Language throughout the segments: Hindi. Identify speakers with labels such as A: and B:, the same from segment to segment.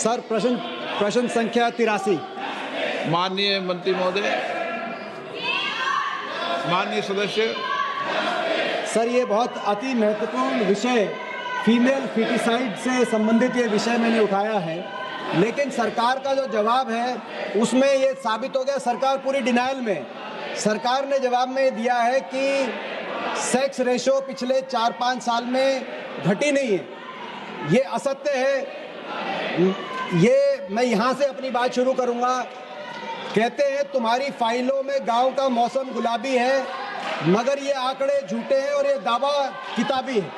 A: सर, प्रश्न संख्या 83।
B: माननीय मंत्री महोदय, माननीय सदस्य।
A: सर, ये बहुत अति महत्वपूर्ण विषय फीमेल फिटिसाइड से संबंधित ये विषय मैंने उठाया है, लेकिन सरकार का जो जवाब है उसमें ये साबित हो गया सरकार पूरी डिनायल में। सरकार ने जवाब में दिया है कि सेक्स रेशो पिछले 4-5 साल में घटी नहीं है। ये असत्य है। ये मैं यहाँ से अपनी बात शुरू करूँगा। कहते हैं तुम्हारी फाइलों में गांव का मौसम गुलाबी है, मगर ये आंकड़े झूठे हैं और ये दावा किताबी है।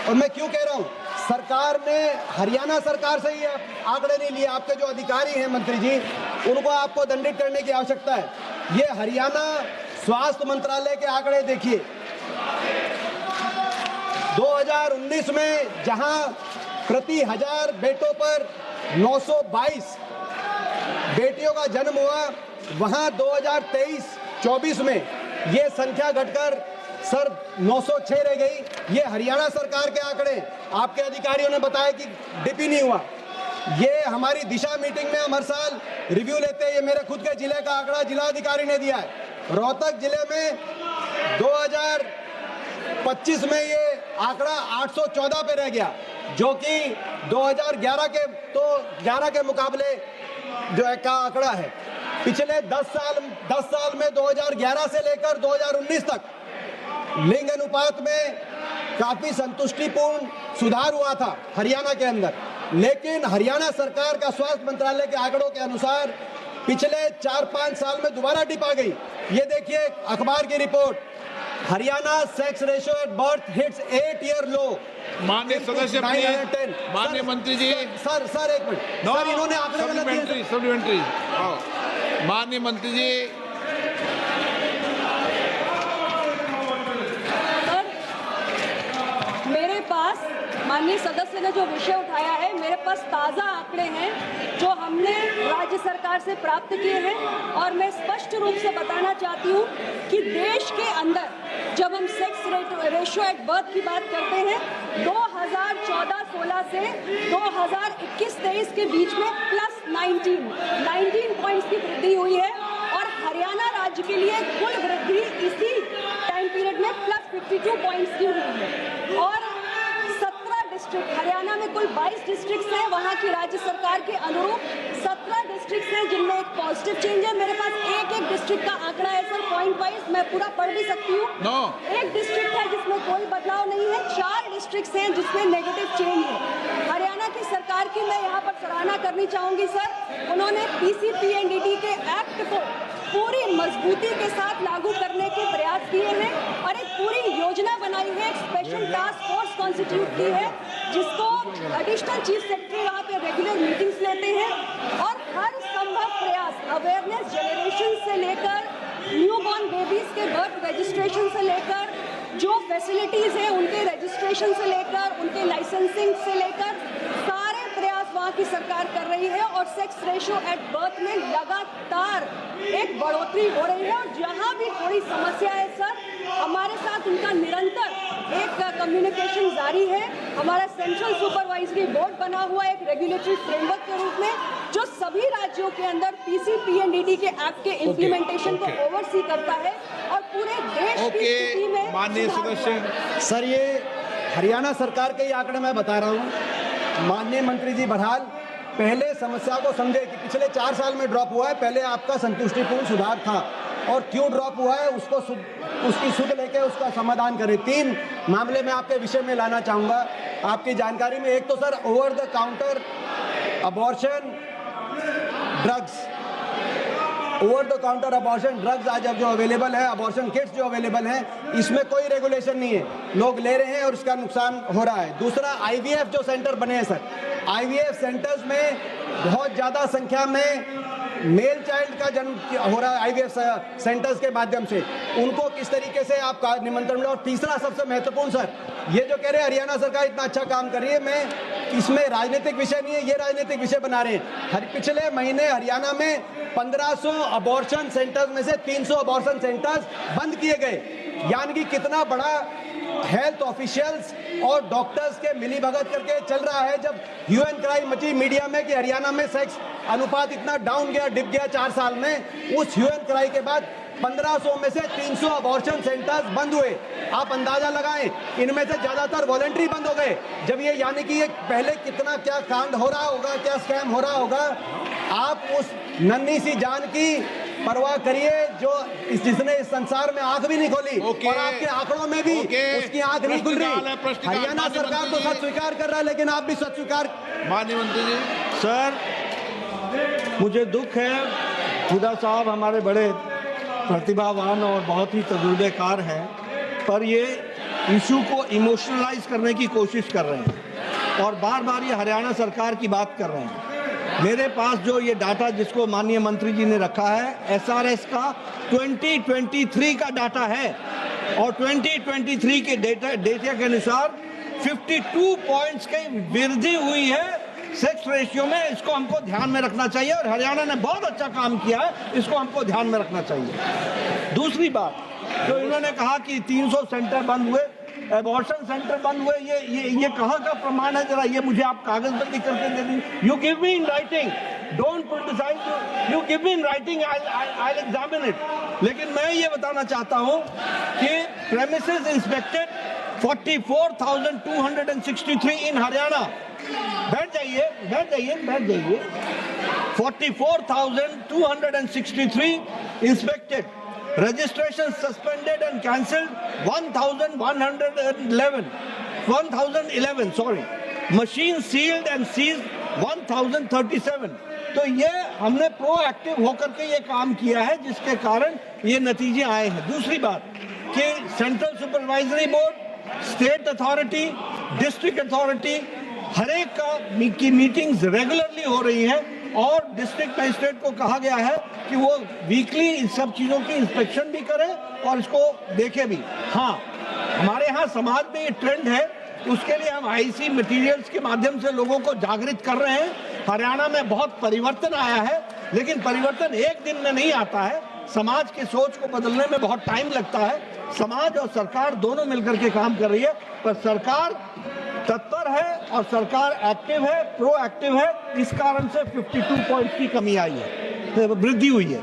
A: और मैं क्यों कह रहा हूँ, सरकार ने हरियाणा सरकार से ये आंकड़े नहीं लिए। आपके जो अधिकारी हैं मंत्री जी, उनको आपको दंडित करने की आवश्यकता है। ये हरियाणा स्वास्थ्य मंत्रालय के आंकड़े देखिए। 2019 में जहां प्रति 1000 बेटों पर 922 बेटियों का जन्म हुआ, वहां 2023-24 में ये संख्या घटकर सर 906 रह गई। ये हरियाणा सरकार के आंकड़े, आपके अधिकारियों ने बताया कि डिप ही नहीं हुआ। ये हमारी दिशा मीटिंग में हम हर साल रिव्यू लेते हैं। ये मेरे खुद के जिले का आंकड़ा जिला अधिकारी ने दिया है। रोहतक जिले में 2025 में ये आंकड़ा 814 पे रह गया, जो कि 2011 के मुकाबले जो है का आंकड़ा है। पिछले 10 साल में 2011 से लेकर 2019 तक लिंग अनुपात में काफी संतुष्टिपूर्ण सुधार हुआ था हरियाणा के अंदर, लेकिन हरियाणा सरकार का स्वास्थ्य मंत्रालय के आंकड़ों के अनुसार पिछले 4-5 साल में दोबारा डिप आ गई। ये देखिए अखबार की रिपोर्ट, Haryana sex ratio at birth hits 8 year low.
B: माननीय सदस्य, माननीय मंत्री जी।
A: सर एक मिनट। सर, इन्होंने आंकड़े गलत दिए।
B: सप्लीमेंट्री। माननीय मंत्री जी।
C: माननीय सदस्य ने जो विषय उठाया है, मेरे पास ताज़ा आंकड़े हैं जो हमने राज्य सरकार से प्राप्त किए हैं, और मैं स्पष्ट रूप से बताना चाहती हूँ कि देश के अंदर जब हम सेक्स रेशियो एट बर्थ की बात करते हैं, 2014-16 से 2021-23 के बीच में प्लस 19 पॉइंट्स की वृद्धि हुई है, और हरियाणा राज्य के लिए कुल वृद्धि इसी टाइम पीरियड में प्लस 52 पॉइंट्स की हुई है। और हरियाणा में कुल 22 डिस्ट्रिक्ट्स हैं, वहाँ की राज्य सरकार के अनुरूप 17 डिस्ट्रिक्ट्स हैं जिनमें एक पॉजिटिव चेंज है। मेरे पास एक डिस्ट्रिक्ट का आंकड़ा है सर, पॉइंट वाइज मैं पूरा पढ़ भी सकती हूँ। एक डिस्ट्रिक्ट है जिसमें कोई बदलाव नहीं है, 4 डिस्ट्रिक्ट्स हैं जिसमें नेगेटिव चेंज है। हरियाणा की सरकार की मैं यहाँ पर सराहना करनी चाहूँगी सर। उन्होंने PCPNDT के एक्ट को पूरी मजबूती के साथ लागू करने के प्रयास किए हैं और एक पूरी योजना बनाई है, एक स्पेशल टास्क फोर्स कॉन्स्टिट्यूट की है, जिसको एडिशनल चीफ सेक्रेटरी वहाँ पे रेगुलर मीटिंग्स लेते हैं, और हर संभव प्रयास अवेयरनेस जनरेशन से लेकर न्यूबॉर्न बेबीज के बर्थ रजिस्ट्रेशन से लेकर जो फैसिलिटीज़ हैं उनके रजिस्ट्रेशन से लेकर उनके लाइसेंसिंग से लेकर सारे प्रयास वहाँ की सरकार कर रही है। और सेक्स रेशियो एट बर्थ में लगातार एक बढ़ोतरी हो रही है, और जहाँ भी थोड़ी समस्या है सर, हमारे साथ उनका निरंतर एक कम्युनिकेशन जारी है। हमारा सेंट्रल सुपरवाइजरी बोर्ड बना हुआ है एक रेगुलेटरी फ्रेमवर्क के रूप में, जो सभी राज्यों के अंदर PCPNDT के एक्ट के इम्प्लीमेंटेशन को ओवरसी करता है और पूरे देश की स्थिति में।
B: माननीय सदस्य।
A: सर, ये हरियाणा सरकार के ही आंकड़े मैं बता रहा हूँ। माननीय मंत्री जी बहरहाल पहले समस्या को समझे कि पिछले 4 साल में ड्रॉप हुआ है। पहले आपका संतुष्टिपूर्ण सुधार था, और क्यों ड्रॉप हुआ है उसकी सुध लेके उसका समाधान करें। 3 मामले मैं आपके विषय में लाना चाहूँगा आपकी जानकारी में। एक तो sir, over the counter abortion drugs, over the counter abortion drugs आज अब जो अवेलेबल है, अबॉर्शन किट्स जो अवेलेबल हैं, इसमें कोई रेगुलेशन नहीं है, लोग ले रहे हैं और इसका नुकसान हो रहा है। दूसरा, IVF जो सेंटर बने हैं सर, IVF सेंटर्स में बहुत ज़्यादा संख्या में मेल चाइल्ड का जन्म हो रहा है IVF सेंटर्स के माध्यम से। उनको किस तरीके से आप निमंत्रण मिले। और तीसरा सबसे महत्वपूर्ण सर, ये जो कह रहे हैं हरियाणा सरकार इतना अच्छा काम कर रही है, मैं इसमें राजनीतिक विषय नहीं है, ये राजनीतिक विषय बना रहे हैं। पिछले महीने हरियाणा में 1500 अबॉर्शन सेंटर्स में से 300 अबॉर्शन सेंटर्स बंद किए गए, यानी कि कितना बड़ा हेल्थ ऑफिशियल्स और डॉक्टर्स के मिलीभगत करके चल रहा है। जब ह्यू एंड क्राई मची मीडिया में कि हरियाणा में सेक्स अनुपात इतना डाउन गया, डिप गया 4 साल में, उस ह्यू एंड क्राई के बाद 1500 में से 300 अबॉर्शन सेंटर्स बंद हुए। आप अंदाजा लगाएं, इनमें से ज्यादातर वॉलंटरी बंद हो गए। जब ये यानी कि ये पहले कितना क्या कांड हो रहा होगा, क्या स्कैम हो रहा होगा। आप उस नन्ही सी जान की परवाह करिए जो जिसने इस संसार में आंख भी नहीं खोली, और आपके आंकड़ों में भी उसकी आंख नहीं खुल रही। हरियाणा सरकार तो सच स्वीकार कर रहा है, लेकिन आप भी सच स्वीकार।
B: माननीय मंत्री जी।
D: सर, मुझे दुख है, हुदा साहब हमारे बड़े प्रतिभावान और बहुत ही तजुर्बेकार हैं, पर ये इशू को इमोशनलाइज करने की कोशिश कर रहे हैं और बार बार ये हरियाणा सरकार की बात कर रहे हैं। मेरे पास जो ये डाटा जिसको माननीय मंत्री जी ने रखा है, SRS का 2023 का डाटा है, और 2023 के डेटा के अनुसार 52 पॉइंट्स की वृद्धि हुई है सेक्स रेशियो में। इसको हमको ध्यान में रखना चाहिए और हरियाणा ने बहुत अच्छा काम किया है, इसको हमको ध्यान में रखना चाहिए। दूसरी बात, जो इन्होंने कहा कि 300 सेंटर बंद हुए, एबॉर्शन सेंटर बंद हुए, ये कहाँ का प्रमाण है? जरा ये मुझे आप कागज पर लिख करके दे दीजिए। You give me in writing, don't criticise, you give me in writing, I will examine it. लेकिन मैं ये बताना चाहता हूँ कि प्रेमिसेस इंस्पेक्टेड 44,263 इन हरियाणा। बैठ जाइए, बैठ जाइए, बैठ जाइए। 44,263 inspected, registration suspended and cancelled 1,111, sorry, machine sealed and seized 1,037। तो ये हमने प्रोएक्टिव होकर के ये काम किया है, जिसके कारण ये नतीजे आए हैं। दूसरी बात कि central supervisory board, state authority, district authority, हर एक की मीटिंग्स रेगुलरली हो रही हैं और डिस्ट्रिक्ट मजिस्ट्रेट को कहा गया है कि वो वीकली इन सब चीज़ों की इंस्पेक्शन भी करें और इसको देखें भी। हाँ, हमारे यहाँ समाज में ये ट्रेंड है, उसके लिए हम IC मटेरियल्स के माध्यम से लोगों को जागृत कर रहे हैं। हरियाणा में बहुत परिवर्तन आया है, लेकिन परिवर्तन एक दिन में नहीं आता है। समाज की सोच को बदलने में बहुत टाइम लगता है। समाज और सरकार दोनों मिलकर के काम कर रही है, पर सरकार तत्पर है और सरकार एक्टिव है, प्रोएक्टिव है। इस कारण से 52 पॉइंट की कमी आई है, वृद्धि हुई है।